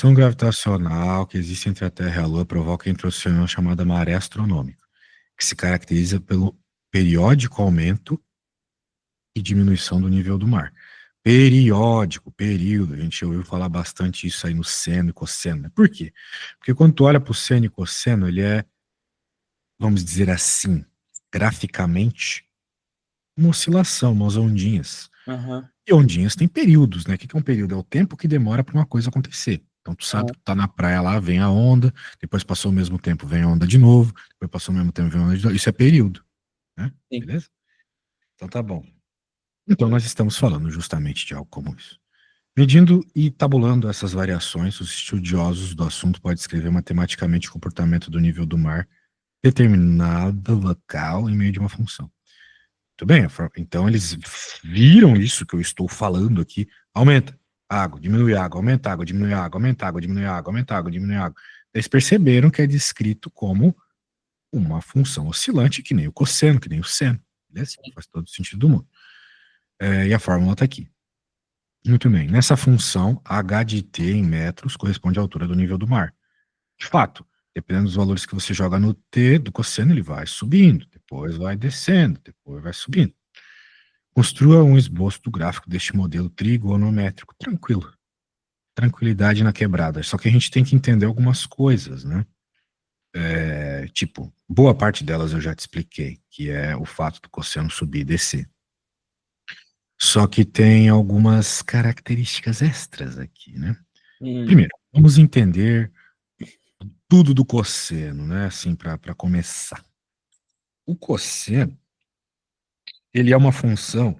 ação gravitacional que existe entre a Terra e a Lua provoca a introdução de uma chamada maré astronômica, que se caracteriza pelo periódico aumento e diminuição do nível do mar. Periódico, período, a gente ouviu falar bastante isso aí no seno e cosseno, né? Por quê? Porque quando tu olha para o seno e cosseno, ele é, vamos dizer assim, graficamente, uma oscilação, umas ondinhas. Aham. E ondinhas têm períodos, né? O que que é um período? É o tempo que demora para uma coisa acontecer. Então tu sabe Aham. que tu tá na praia lá, vem a onda, depois passou o mesmo tempo, vem a onda de novo, depois passou o mesmo tempo, vem a onda de novo. Isso é período, né? Sim. Beleza? Então tá bom. Então nós estamos falando justamente de algo como isso. Medindo e tabulando essas variações, os estudiosos do assunto podem descrever matematicamente o comportamento do nível do mar determinado local em meio de uma função. Tudo bem? Então eles viram isso que eu estou falando aqui. Aumenta água, diminui água, aumenta água, diminui água, aumenta água, diminui água, aumenta água, diminui água. Eles perceberam que é descrito como uma função oscilante, que nem o cosseno, que nem o seno. Beleza? Faz todo o sentido do mundo. E a fórmula está aqui. Muito bem. Nessa função, h de t em metros corresponde à altura do nível do mar. De fato, dependendo dos valores que você joga no t do cosseno, ele vai subindo, depois vai descendo, depois vai subindo. Construa um esboço do gráfico deste modelo trigonométrico. Tranquilo. Tranquilidade na quebrada. Só que a gente tem que entender algumas coisas, né? Tipo, boa parte delas eu já te expliquei, que é o fato do cosseno subir e descer. Só que tem algumas características extras aqui, né? Hum. Primeiro, vamos entender tudo do cosseno, né? Assim, para começar. O cosseno, ele é uma função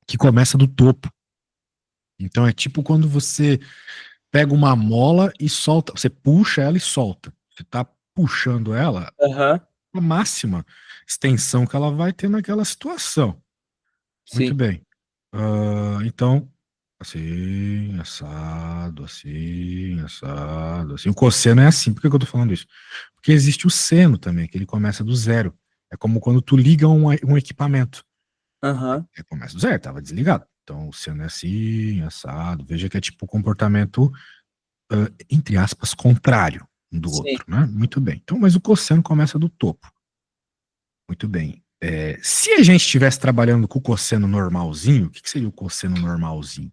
que começa do topo. Então é tipo quando você pega uma mola e solta, você puxa ela e solta. Você está puxando ela, Aham. a máxima extensão que ela vai ter naquela situação. Muito Sim. bem. Então, assim, assado, assim, assado, assim. O cosseno é assim. Por que que eu tô falando isso? Porque existe o seno também, que ele começa do zero. É como quando tu liga um equipamento. Aham. Ele começa do zero, estava desligado. Então, o seno é assim, assado. Veja que é tipo o comportamento, entre aspas, contrário um do Sim. outro, né? Muito bem. Então, mas o cosseno começa do topo. Muito bem. Se a gente estivesse trabalhando com o cosseno normalzinho, o que que seria o cosseno normalzinho?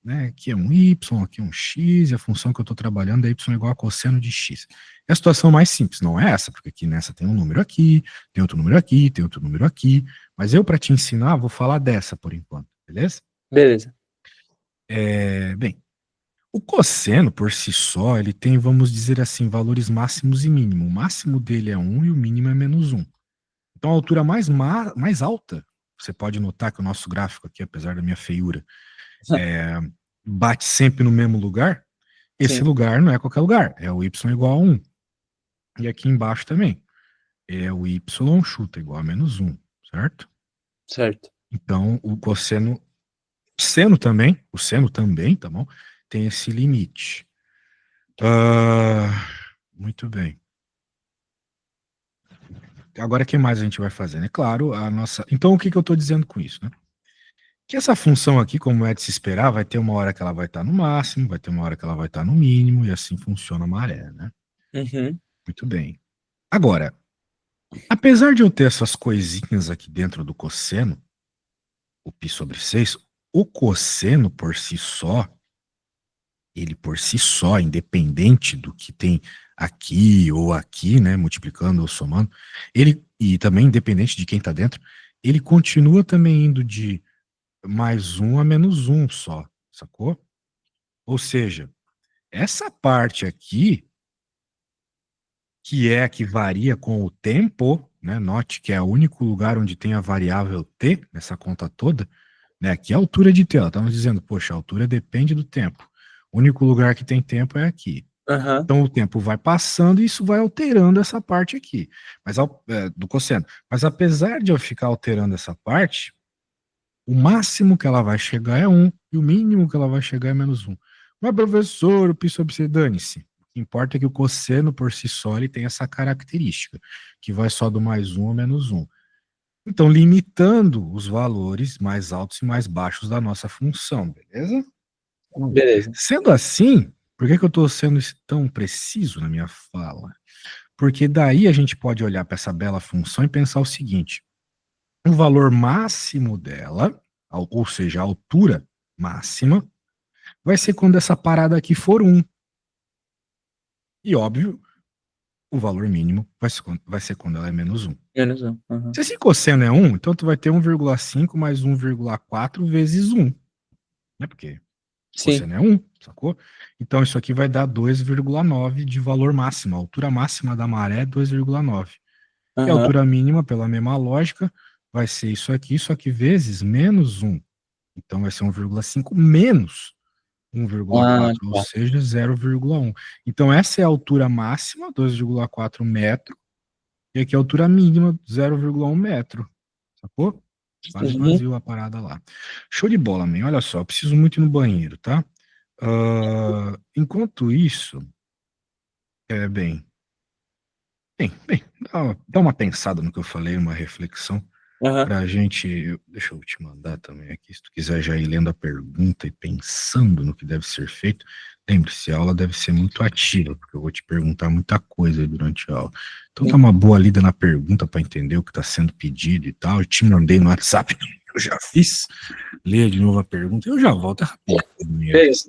Né? Aqui é um y, aqui é um x, e a função que eu estou trabalhando é y igual a cosseno de x. É a situação mais simples, não é essa, porque aqui nessa tem um número aqui, tem outro número aqui, tem outro número aqui, mas eu, para te ensinar, vou falar dessa por enquanto, beleza? Beleza. Bem, o cosseno, por si só, ele tem, vamos dizer assim, valores máximos e mínimos. O máximo dele é 1 e o mínimo é -1. Então, a altura mais alta, você pode notar que o nosso gráfico aqui, apesar da minha feiura, bate sempre no mesmo lugar. Esse Sim. lugar não é qualquer lugar, é o y igual a 1. E aqui embaixo também, é o y chuta igual a -1, certo? Certo. Então, o seno também, tá bom? Tem esse limite. Muito bem. Agora, o que mais a gente vai fazer, né? Claro, a nossa. Então, o que que eu estou dizendo com isso, né? Que essa função aqui, como é de se esperar, vai ter uma hora que ela vai estar no máximo, vai ter uma hora que ela vai estar no mínimo, e assim funciona a maré, né? Uhum. Muito bem. Agora, apesar de eu ter essas coisinhas aqui dentro do cosseno, o π sobre 6, o cosseno por si só, ele por si só, independente do que tem aqui ou aqui, né, multiplicando ou somando, ele, e também independente de quem está dentro, ele continua também indo de +1 a -1 só, sacou? Ou seja, essa parte aqui, que é a que varia com o tempo, né? Note que é o único lugar onde tem a variável t nessa conta toda, né? Aqui é a altura de t. Ela estamos dizendo, poxa, a altura depende do tempo. O único lugar que tem tempo é aqui. Aham. Então o tempo vai passando e isso vai alterando essa parte aqui, mas do cosseno. Mas apesar de eu ficar alterando essa parte, o máximo que ela vai chegar é 1 e o mínimo que ela vai chegar é -1. Mas, professor, o π sobre c, dane-se. O que importa é que o cosseno por si só ele tem essa característica, que vai só do +1 ao -1. Então, limitando os valores mais altos e mais baixos da nossa função, beleza? Beleza. Sendo assim, Por que eu estou sendo tão preciso na minha fala? Porque daí a gente pode olhar para essa bela função e pensar o seguinte: o valor máximo dela, ou seja, a altura máxima, vai ser quando essa parada aqui for 1. E óbvio, o valor mínimo vai ser quando ela é menos 1. Menos 1. Uhum. Se esse cosseno é 1, então tu vai ter 1,5 mais 1,4 vezes 1. Né? Porque Sim. cosseno é 1, sacou? Então isso aqui vai dar 2,9 de valor máximo. A altura máxima da maré é 2,9. E a Aham. altura mínima, pela mesma lógica, vai ser isso aqui vezes menos 1. Então vai ser 1,5 menos Ah, 1,4, ou tá. seja, 0,1. Então essa é a altura máxima, 2,4 metro, e aqui é a altura mínima, 0,1 metro. Sacou? Quase Uhum. vazio a parada lá. Show de bola, man. Olha só, eu preciso muito ir no banheiro, tá? Enquanto isso, bem, dá uma pensada no que eu falei, uma reflexão Aham. pra gente. Deixa eu te mandar também aqui, se tu quiser já ir lendo a pergunta e pensando no que deve ser feito. Lembre-se, a aula deve ser muito ativa, porque eu vou te perguntar muita coisa aí durante a aula. Então dá Sim. uma boa lida na pergunta para entender o que está sendo pedido e tal. Eu te mandei no WhatsApp, eu já fiz. Leia de novo a pergunta, eu já volto, é rapidinho. Beleza.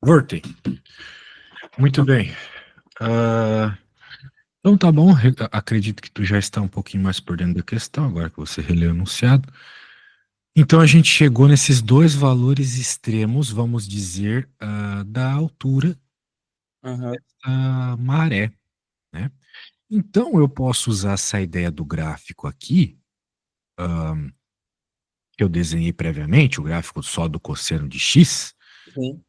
Voltei. Muito bem. Então tá bom, acredito que tu já está um pouquinho mais por dentro da questão, agora que você releu o enunciado. Então a gente chegou nesses dois valores extremos, vamos dizer, da altura da maré, né? Então eu posso usar essa ideia do gráfico aqui, que eu desenhei previamente, o gráfico só do cosseno de x, Sim.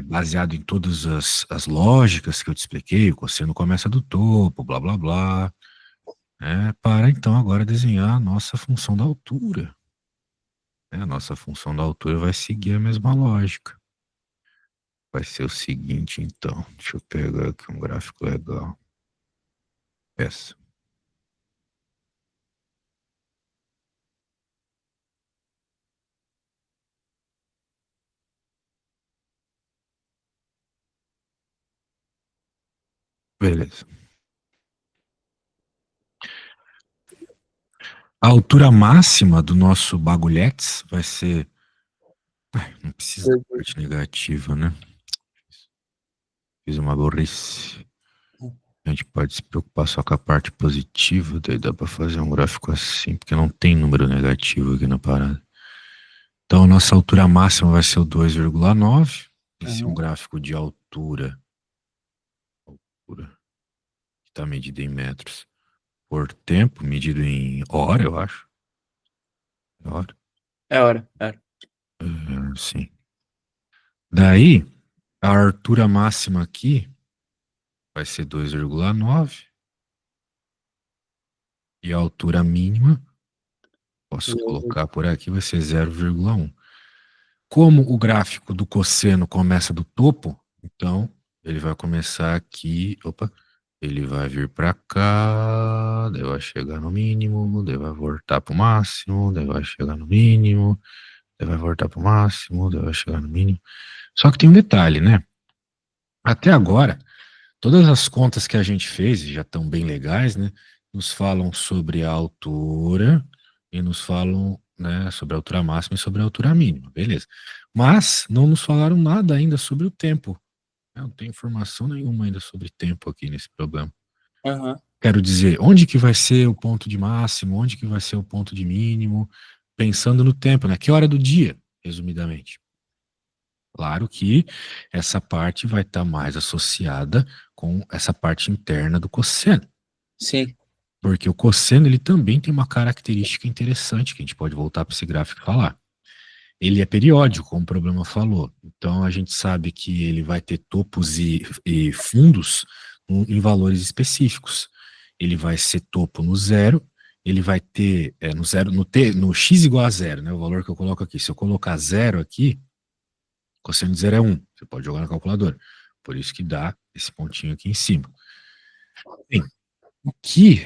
baseado em todas as lógicas que eu te expliquei, o cosseno começa do topo, blá blá blá, para então agora desenhar a nossa função da altura. A nossa função da altura vai seguir a mesma lógica. Vai ser o seguinte, então. Deixa eu pegar aqui um gráfico legal. Essa. Beleza. A altura máxima do nosso bagulhetes vai ser... Não precisa de parte negativa, né? Fiz uma burrice. A gente pode se preocupar só com a parte positiva, daí dá para fazer um gráfico assim, porque não tem número negativo aqui na parada. Então, a nossa altura máxima vai ser o 2,9. Esse é um gráfico de altura. Que está medido em metros. Por tempo, medido em hora, eu acho. É hora? É hora. Sim. Daí, a altura máxima aqui vai ser 2,9. E a altura mínima, posso colocar por aqui, vai ser 0,1. Como o gráfico do cosseno começa do topo, então ele vai começar aqui, ele vai vir para cá, daí vai chegar no mínimo, daí vai voltar para o máximo, daí vai chegar no mínimo, daí vai voltar para o máximo, daí vai chegar no mínimo. Só que tem um detalhe, né? Até agora, todas as contas que a gente fez, já estão bem legais, né? Nos falam sobre a altura e nos falam, né, sobre a altura máxima e sobre a altura mínima, beleza. Mas não nos falaram nada ainda sobre o tempo. Não tem informação nenhuma ainda sobre tempo aqui nesse problema. Quero dizer, onde que vai ser o ponto de máximo, onde que vai ser o ponto de mínimo, pensando no tempo, né? Que hora do dia, resumidamente. Claro que essa parte vai estar mais associada com essa parte interna do cosseno. Sim. Porque o cosseno ele também tem uma característica interessante que a gente pode voltar para esse gráfico e falar. Ele é periódico, como o problema falou. Então a gente sabe que ele vai ter topos e fundos em valores específicos. Ele vai ser topo no zero, ele vai ter no zero, no x igual a zero, né? O valor que eu coloco aqui. Se eu colocar zero aqui, cosseno de zero é 1. Você pode jogar na calculadora. Por isso que dá esse pontinho aqui em cima. Bem, o que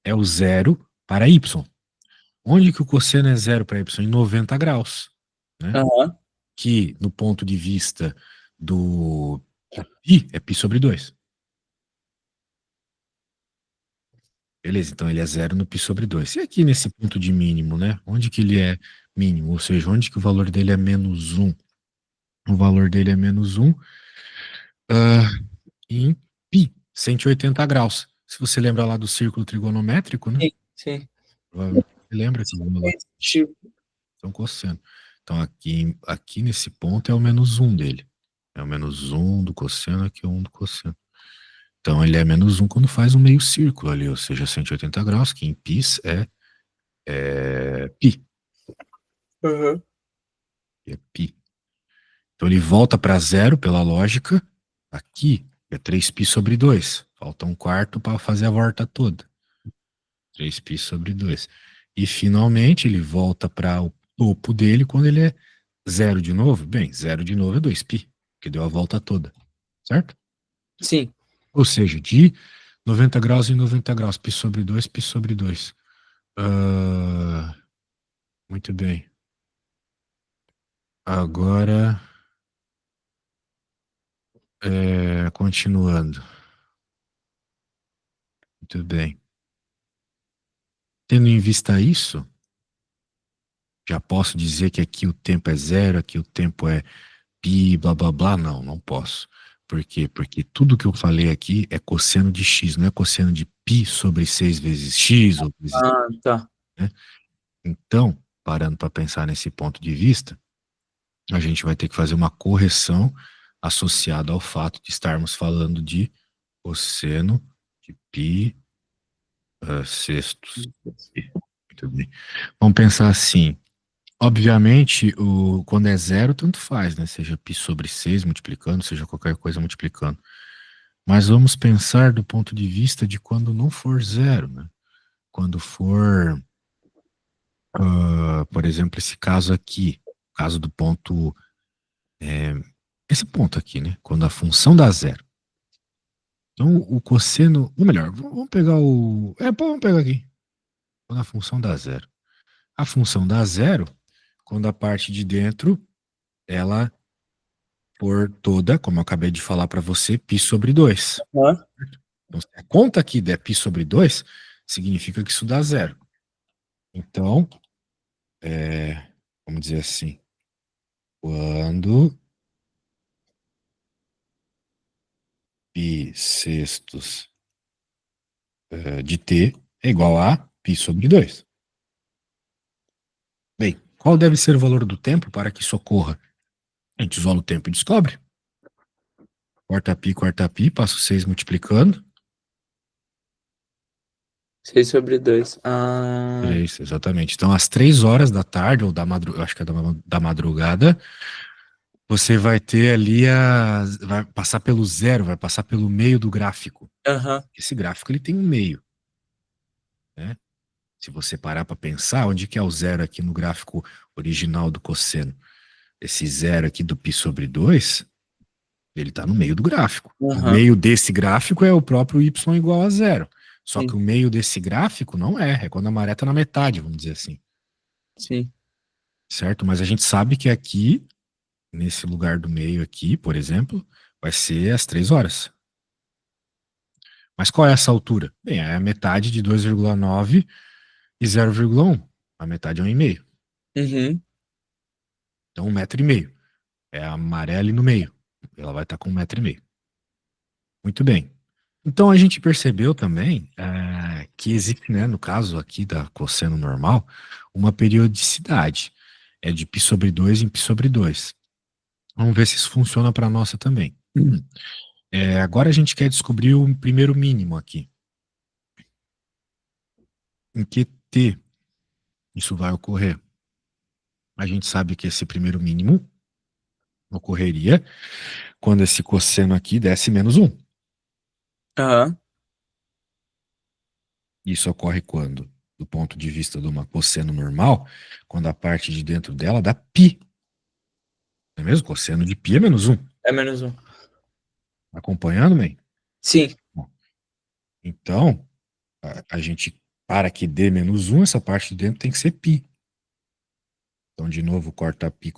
é o zero para y? Onde que o cosseno é zero para y? Em 90 graus. Né? Que no ponto de vista do π é π sobre 2. Beleza, então ele é zero no π sobre 2. E aqui nesse ponto de mínimo, né? Onde que ele é mínimo? Ou seja, onde que o valor dele é menos 1? O valor dele é menos 1 em π, 180 graus. Se você lembra lá do círculo trigonométrico, né? Sim. Provavelmente você lembra que são cosseno. Então aqui nesse ponto é o menos 1 dele. É o menos 1 do cosseno, aqui é o 1 do cosseno. Então ele é menos 1 quando faz um meio círculo ali, ou seja, 180 graus, que em π é π. É π. Então ele volta para zero pela lógica. Aqui é 3π sobre 2. Falta um quarto para fazer a volta toda. 3π sobre 2. E finalmente ele volta para o topo dele quando ele é zero de novo. Bem, zero de novo é 2π, que deu a volta toda. Certo? Sim. Ou seja, de 90 graus em 90 graus, π sobre 2, π sobre 2. Muito bem. Agora, continuando. Muito bem. Tendo em vista isso, já posso dizer que aqui o tempo é zero, aqui o tempo é pi, blá blá blá, não posso. Por quê? Porque tudo que eu falei aqui é cosseno de x, não é cosseno de pi sobre 6 vezes x, ou vezes, Ah, tá. né? Então, parando para pensar nesse ponto de vista, a gente vai ter que fazer uma correção associada ao fato de estarmos falando de cosseno de pi sextos. Muito bem. Vamos pensar assim. Obviamente, quando é zero, tanto faz, né? Seja π sobre 6 multiplicando, seja qualquer coisa multiplicando. Mas vamos pensar do ponto de vista de quando não for zero, né? Quando for, por exemplo, esse caso aqui, caso do ponto, esse ponto aqui, né? Quando a função dá zero. Então, o cosseno, ou melhor, vamos pegar vamos pegar aqui. Quando a função dá zero. A função dá zero quando a parte de dentro, ela por toda, como eu acabei de falar para você, π sobre 2. Aham. Então, se a conta aqui der π sobre 2, significa que isso dá zero. Então, vamos dizer assim, quando π sextos de t é igual a π sobre 2. Bem, qual deve ser o valor do tempo para que isso ocorra? A gente isola o tempo e descobre. Quarta π, passo 6 multiplicando. 6 sobre 2. Ah, 3, exatamente. Então, às 3 horas da tarde, ou da madrugada, acho que é da madrugada, você vai ter ali vai passar pelo zero, vai passar pelo meio do gráfico. aham. Esse gráfico ele tem um meio, né? Se você parar para pensar, onde que é o zero aqui no gráfico original do cosseno? Esse zero aqui do π sobre 2, ele está no meio do gráfico. O Aham. meio desse gráfico é o próprio y igual a zero. Só Sim. que o meio desse gráfico não é quando a maré está na metade, vamos dizer assim. Sim. Certo? Mas a gente sabe que aqui, nesse lugar do meio aqui, por exemplo, vai ser às 3 horas. Mas qual é essa altura? Bem, é a metade de 2,9 e 0,1. A metade é 1,5. Uhum. Então, 1,5 m. É a maré ali no meio. Ela vai estar com 1,5 m. Muito bem. Então, a gente percebeu também que existe, né, no caso aqui da cosseno normal, uma periodicidade. É de π sobre 2 em π sobre 2. Vamos ver se isso funciona para a nossa também. Agora a gente quer descobrir o primeiro mínimo aqui. Em que t isso vai ocorrer? A gente sabe que esse primeiro mínimo ocorreria quando esse cosseno aqui desse menos 1. Aham. Isso ocorre quando? Do ponto de vista de uma cosseno normal, quando a parte de dentro dela dá π. Não é mesmo? Cosseno de π é menos 1. É menos 1. Acompanhando, man? Sim. Bom, então, a gente, para que dê menos 1, essa parte de dentro tem que ser π. Então, de novo, corta π,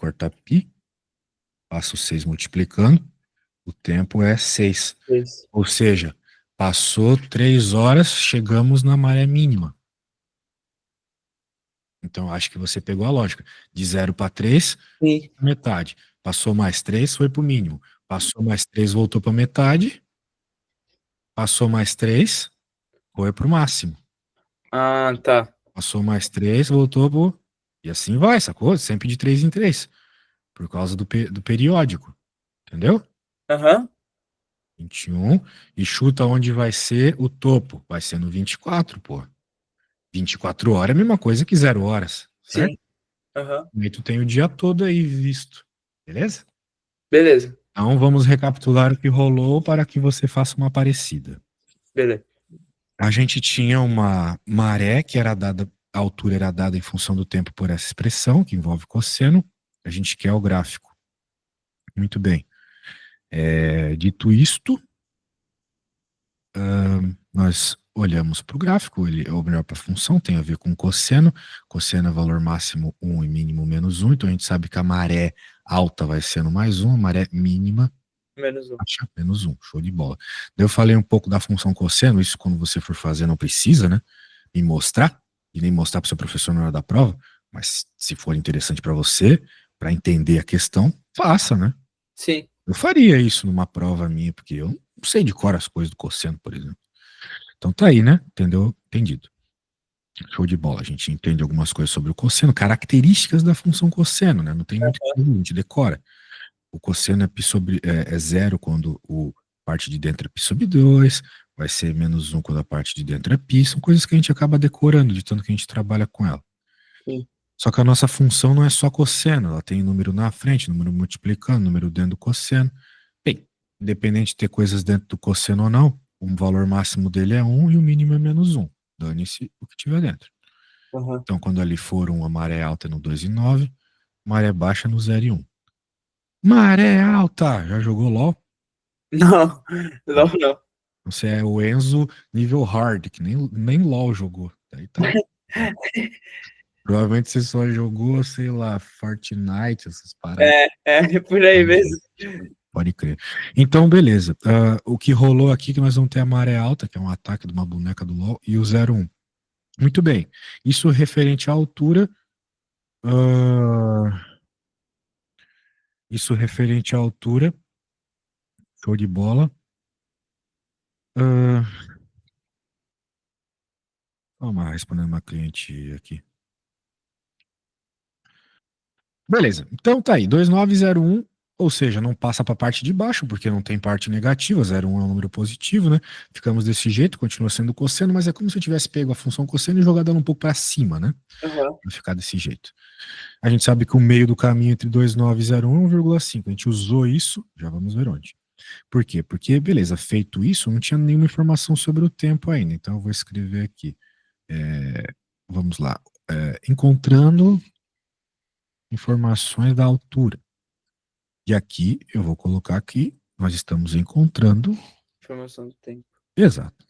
passo 6 multiplicando, o tempo é 6. 6. Ou seja, passou 3 horas, chegamos na maré mínima. Então, acho que você pegou a lógica. De 0 para 3, Sim. metade. Passou mais 3, foi para o mínimo. Passou mais 3, voltou para metade. Passou mais 3, foi para o máximo. Ah, tá. Passou mais 3, voltou para... E assim vai, sacou? Sempre de 3 em 3. Por causa do periódico. Entendeu? Aham. 21. E chuta onde vai ser o topo. Vai ser no 24, pô. 24 horas é a mesma coisa que 0 horas. Certo? Sim. Aham. E aí tu tem o dia todo aí visto. Beleza? Beleza. Então vamos recapitular o que rolou para que você faça uma parecida. Beleza. A gente tinha uma maré que era dada, a altura era dada em função do tempo por essa expressão, que envolve cosseno. A gente quer o gráfico. Muito bem. Dito isto, nós olhamos para o gráfico, ou melhor, para a função, tem a ver com cosseno. Cosseno é valor máximo 1 e mínimo menos 1, então a gente sabe que a maré alta vai ser no mais 1, a maré mínima Menos 1. baixa menos 1, show de bola. Daí eu falei um pouco da função cosseno, isso quando você for fazer não precisa, né, me mostrar, e nem mostrar para o seu professor na hora da prova, mas se for interessante para você, para entender a questão, faça, né? Sim. Eu faria isso numa prova minha, porque eu não sei de cor as coisas do cosseno, por exemplo. Então tá aí, né? Entendeu? Entendido. Show de bola. A gente entende algumas coisas sobre o cosseno, características da função cosseno, né? Não tem muito que a gente decora. O cosseno é, é zero quando a parte de dentro é π sobre 2, vai ser menos um quando a parte de dentro é π. São coisas que a gente acaba decorando de tanto que a gente trabalha com ela. Sim. Só que a nossa função não é só cosseno, ela tem número na frente, número multiplicando, número dentro do cosseno. Bem, independente de ter coisas dentro do cosseno ou não, o valor máximo dele é 1 e o mínimo é menos 1. Dane-se o que tiver dentro. Uhum. Então, quando ali for uma maré alta no 2 e 9, maré baixa no 0 e 1. Maré alta! Já jogou LOL? Não, não, não. Você é o Enzo nível hard, que nem LOL jogou. Aí tá. Provavelmente você só jogou, sei lá, Fortnite, essas paradas. É por aí mesmo. Pode crer. Então, beleza. O que rolou aqui é que nós vamos ter a maré alta, que é um ataque de uma boneca do LoL, e o 0-1. Muito bem. Isso referente à altura. ah, isso referente à altura. Show de bola. Ah, vamos lá, respondendo uma cliente aqui. Beleza. Então tá aí. 2901, ou seja, não passa para a parte de baixo, porque não tem parte negativa. 0,1 é um número positivo, né? Ficamos desse jeito, continua sendo cosseno, mas é como se eu tivesse pego a função cosseno e jogado ela um pouco para cima, né? Uhum. Vai ficar desse jeito. A gente sabe que o meio do caminho entre 2901 e 1,5. A gente usou isso, já vamos ver onde. Por quê? Porque, beleza, feito isso, não tinha nenhuma informação sobre o tempo ainda. Então eu vou escrever aqui. Vamos lá. Encontrando informações da altura. E aqui eu vou colocar aqui, nós estamos encontrando. Informação do tempo. Exato.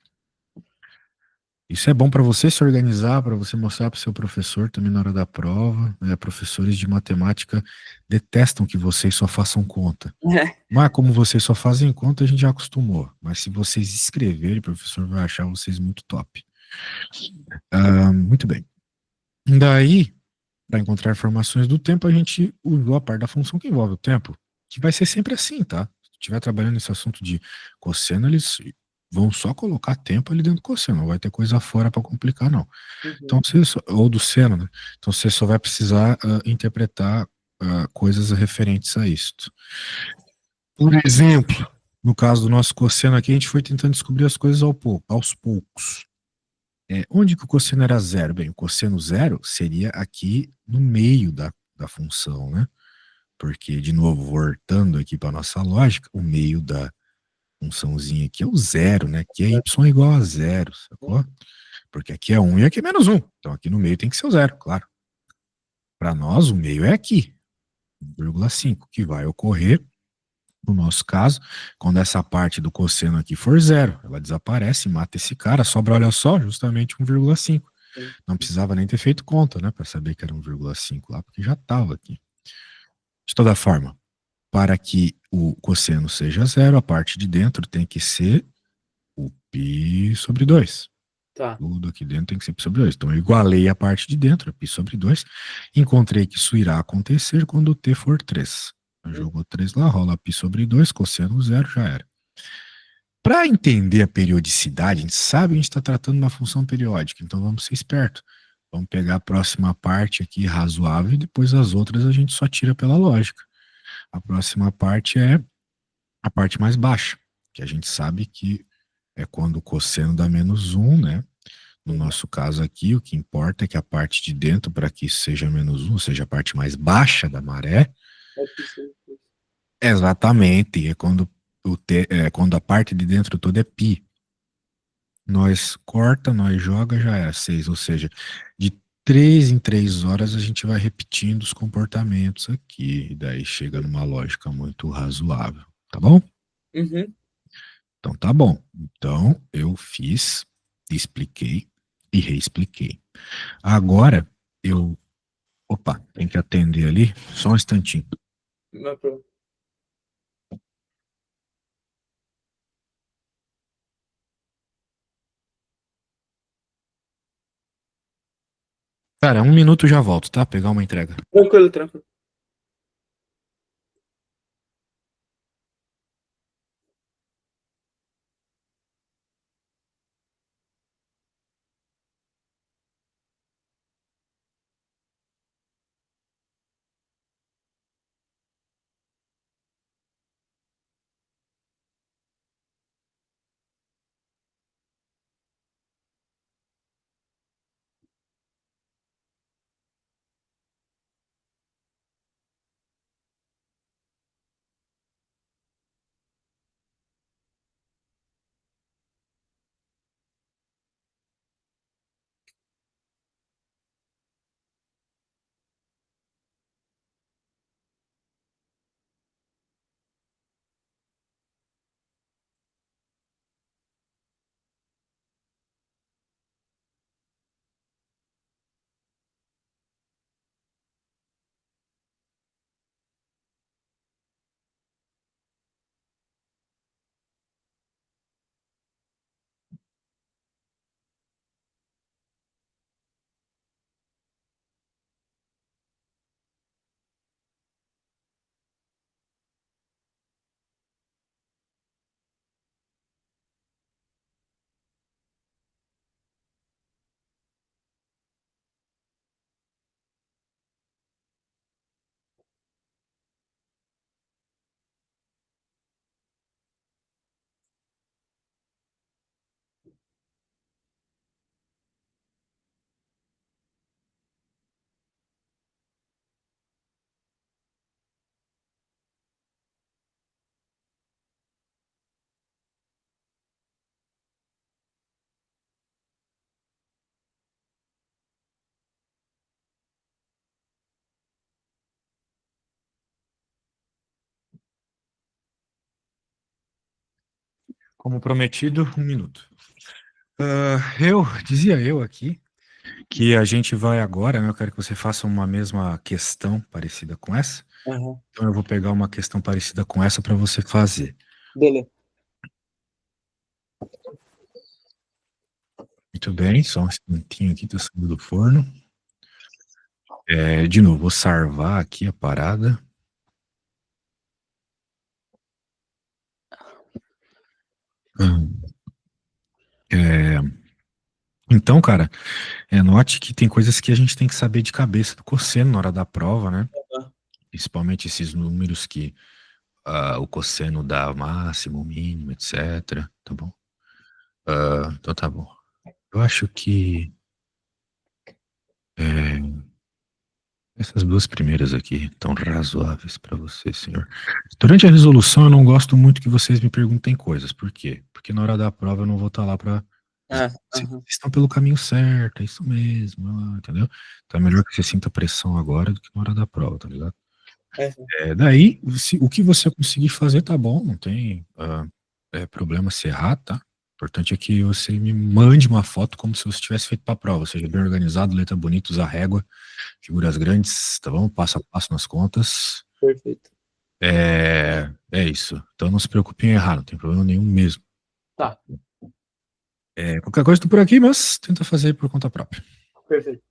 Isso é bom para você se organizar, para você mostrar para o seu professor também na hora da prova. Professores de matemática detestam que vocês só façam conta. Mas como vocês só fazem conta, a gente já acostumou. Mas se vocês escreverem, o professor vai achar vocês muito top. Muito bem. Daí, para encontrar informações do tempo, a gente usou a parte da função que envolve o tempo, que vai ser sempre assim, tá? Se estiver trabalhando nesse assunto de cosseno, eles vão só colocar tempo ali dentro do cosseno, não vai ter coisa fora para complicar, não. Então, Uhum. ou do seno, né? Então, você só vai precisar interpretar coisas referentes a isso. Por exemplo, no caso do nosso cosseno aqui, a gente foi tentando descobrir as coisas aos poucos. Onde que o cosseno era zero? Bem, o cosseno zero seria aqui no meio da função, né? Porque, de novo, voltando aqui para nossa lógica, o meio da funçãozinha aqui é o zero, né? Que é y igual a zero, sacou? Porque aqui é 1 e aqui é menos 1. Então aqui no meio tem que ser o zero, claro. Para nós, o meio é aqui, 1,5, que vai ocorrer, no nosso caso, quando essa parte do cosseno aqui for zero. Ela desaparece, mata esse cara, sobra, olha só, justamente 1,5. Sim. Não precisava nem ter feito conta, né, para saber que era 1,5 lá, porque já estava aqui. De toda forma, para que o cosseno seja zero, a parte de dentro tem que ser o π sobre 2. Tá. Tudo aqui dentro tem que ser π sobre 2. Então eu igualei a parte de dentro, π sobre 2. Encontrei que isso irá acontecer quando o t for 3. Jogou 3 lá, rola π sobre 2, cosseno zero, já era. Para entender a periodicidade, a gente sabe que a gente está tratando uma função periódica, então vamos ser espertos. Vamos pegar a próxima parte aqui razoável e depois as outras a gente só tira pela lógica. A próxima parte é a parte mais baixa, que a gente sabe que é quando o cosseno dá menos 1, né? No nosso caso aqui, o que importa é que a parte de dentro, para que isso seja menos 1, ou seja, a parte mais baixa da maré, É possível. exatamente, quando a parte de dentro toda é π. Nós corta, nós joga, já é 6. Ou seja, de 3 em 3 horas a gente vai repetindo os comportamentos aqui. E daí chega numa lógica muito razoável. Tá bom? Uhum. Então tá bom. Então eu fiz, expliquei e reexpliquei. Agora eu. Opa, tem que atender ali. Só um instantinho. Não é problema. Cara, 1 minuto já volto, tá? Pegar uma entrega. Tranquilo, tranquilo. Como prometido, 1 minuto. Eu dizia aqui que a gente vai agora, né? Eu quero que você faça uma mesma questão parecida com essa. Aham. Então eu vou pegar uma questão parecida com essa para você fazer. Beleza. Muito bem, só um instantinho aqui, tá saindo do forno. De novo, vou salvar aqui a parada. Hum, é, Então, cara, note que tem coisas que a gente tem que saber de cabeça do cosseno na hora da prova, né? Aham. Principalmente esses números que o cosseno dá máximo, mínimo, etc. Tá bom? Então tá bom. Eu acho que é, essas duas primeiras aqui estão razoáveis para você, senhor. Durante a resolução, eu não gosto muito que vocês me perguntem coisas. Por quê? Porque na hora da prova eu não vou estar lá para. Vocês Aham. estão pelo caminho certo, é isso mesmo, entendeu? Então é melhor que você sinta pressão agora do que na hora da prova, tá ligado? Aham. Daí, o que você conseguir fazer tá bom, não tem problema se errar, tá? O importante é que você me mande uma foto como se você tivesse feito pra prova, ou seja, bem organizado, letra bonita, usar régua, figuras grandes, tá bom? Passo a passo nas contas. Perfeito. É isso. Então não se preocupe em errar, não tem problema nenhum mesmo. Tá. Qualquer coisa, tô por aqui, mas tenta fazer por conta própria. Perfeito.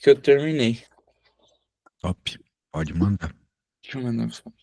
que eu terminei. Top. Pode mandar. Deixa eu mandar foto.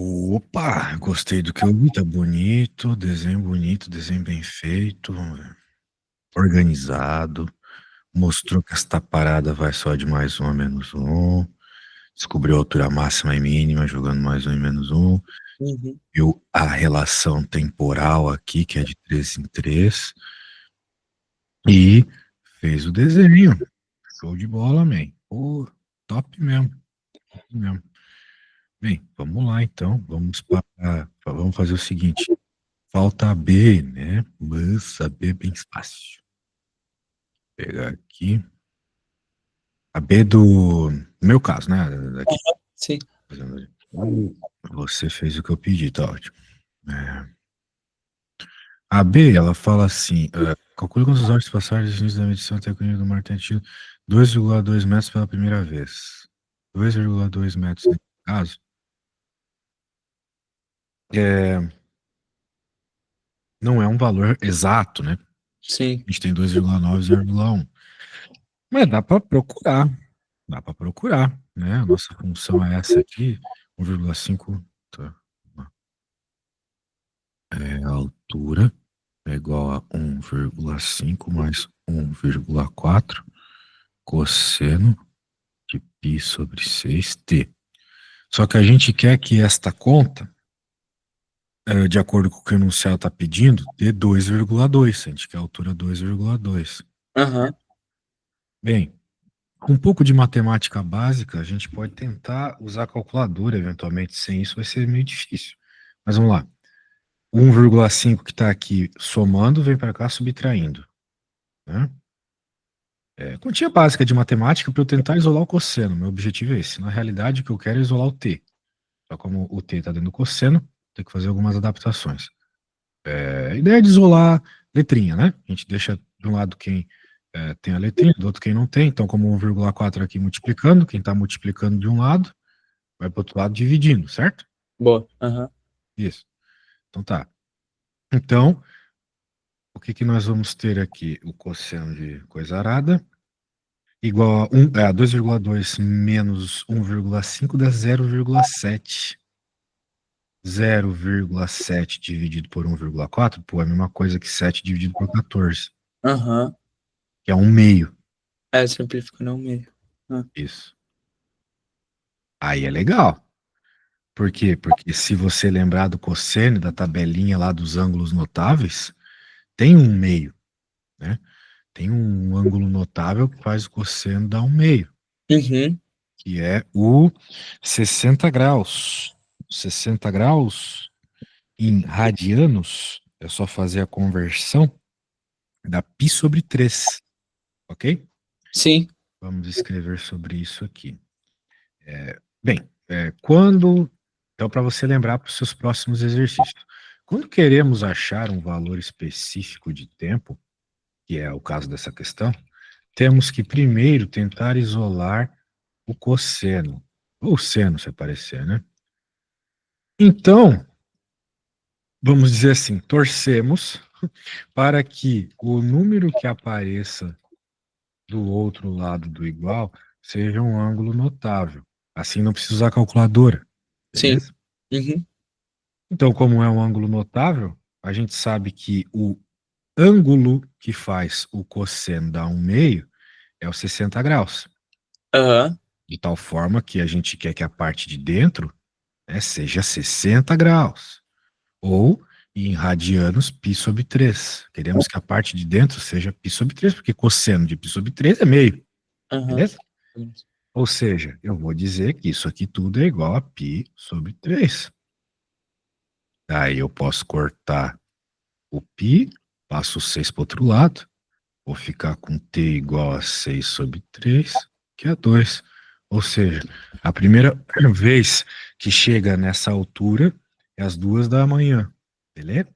Opa, gostei do que eu vi, tá bonito, bonito, desenho bem feito, organizado, mostrou que esta parada vai só de mais um a menos um, descobriu a altura máxima e mínima jogando mais um e menos um, Uhum. viu a relação temporal aqui, que é de 3 em 3, e fez o desenho. Show de bola, man. Pô, top mesmo. Top mesmo. Bem, vamos lá então. Vamos fazer o seguinte. Falta a B, né? Mas a B é bem fácil. Vou pegar aqui. A B do. No meu caso, né? Daqui. Sim. Você fez o que eu pedi, tá ótimo. A B, ela fala assim: calcule quantos horas passaram desde o início da medição até o caminho do mar tendido 2,2 metros pela primeira vez. 2,2 metros nesse caso. Não é um valor exato, né? Sim. A gente tem 2,9 e 0,1. Mas dá para procurar. Dá para procurar, né? A nossa função é essa aqui, 1,5. Tá. A altura é igual a 1,5 mais 1,4 cosseno de π sobre 6t. Só que a gente quer que esta conta, de acordo com o que o enunciado está pedindo, dê 2,2. A gente quer a altura 2,2. Aham. Bem, com um pouco de matemática básica, a gente pode tentar usar a calculadora, eventualmente. Sem isso vai ser meio difícil. Mas vamos lá. 1,5 que está aqui somando, vem para cá subtraindo. Né? Continha básica de matemática para eu tentar isolar o cosseno. Meu objetivo é esse. Na realidade, o que eu quero é isolar o t. Só como o t está dentro do cosseno, tem que fazer algumas adaptações. A ideia é de isolar letrinha, né? A gente deixa de um lado quem tem a letrinha, do outro quem não tem. Então, como 1,4 aqui multiplicando, quem está multiplicando de um lado, vai para o outro lado dividindo, certo? Boa. Aham. Isso. Então tá. Então, o que nós vamos ter aqui? O cosseno de coisa arada igual a 2,2 menos 1,5 dá 0,7. 0,7 dividido por 1,4, pô, é a mesma coisa que 7 dividido por 14, Aham. que é 1/2. Simplificando ao meio. Isso. Aí é legal. Por quê? Porque se você lembrar do cosseno, da tabelinha lá dos ângulos notáveis, tem 1/2, né? Tem um ângulo notável que faz o cosseno dar 1/2, Uhum. que é o 60 graus. 60 graus em radianos, é só fazer a conversão, dá π sobre 3, ok? Sim. Vamos escrever sobre isso aqui. Bem, quando... Então, para você lembrar para os seus próximos exercícios. Quando queremos achar um valor específico de tempo, que é o caso dessa questão, temos que primeiro tentar isolar o cosseno, ou seno, se aparecer, né? Então, vamos dizer assim, torcemos para que o número que apareça do outro lado do igual seja um ângulo notável. Assim não precisa usar calculadora. Sim. Beleza? Uhum. Então, como é um ângulo notável, a gente sabe que o ângulo que faz o cosseno dar 1/2 é os 60 graus. Aham. De tal forma que a gente quer que a parte de dentro, né, seja 60 graus. Ou, em radianos, π/3. Queremos que a parte de dentro seja π/3, porque cosseno de π/3 é meio. Aham. Beleza? Ou seja, eu vou dizer que isso aqui tudo é igual a π/3. Daí eu posso cortar o π, passo o 6 para o outro lado, vou ficar com t igual a 6/3, que é 2. Ou seja, a primeira vez que chega nessa altura é às 2 da manhã. Beleza?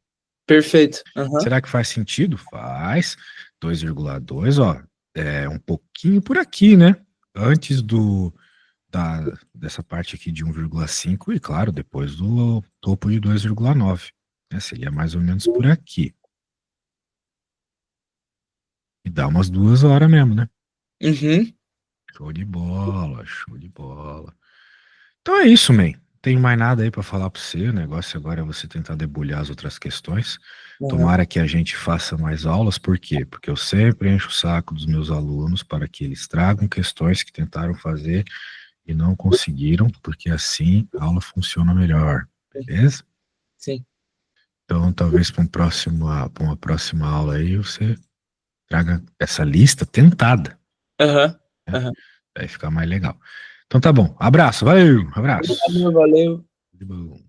Perfeito. Aham. Será que faz sentido? Faz. 2,2, ó, é um pouquinho por aqui, né? Antes dessa parte aqui de 1,5 e, claro, depois do topo de 2,9. Né? Seria mais ou menos por aqui. E dá umas 2 horas mesmo, né? Uhum. Show de bola, show de bola. Então é isso, man. Tem mais nada aí pra falar pra você. O negócio agora é você tentar debulhar as outras questões. Aham. Tomara que a gente faça mais aulas. Por quê? Porque eu sempre encho o saco dos meus alunos para que eles tragam questões que tentaram fazer e não conseguiram, porque assim a aula funciona melhor. Beleza? Sim. Então, talvez para uma próxima aula aí você traga essa lista tentada. Aham. Né? Aham. Vai ficar mais legal. Então tá bom. Abraço, valeu, abraço. Valeu. De bom.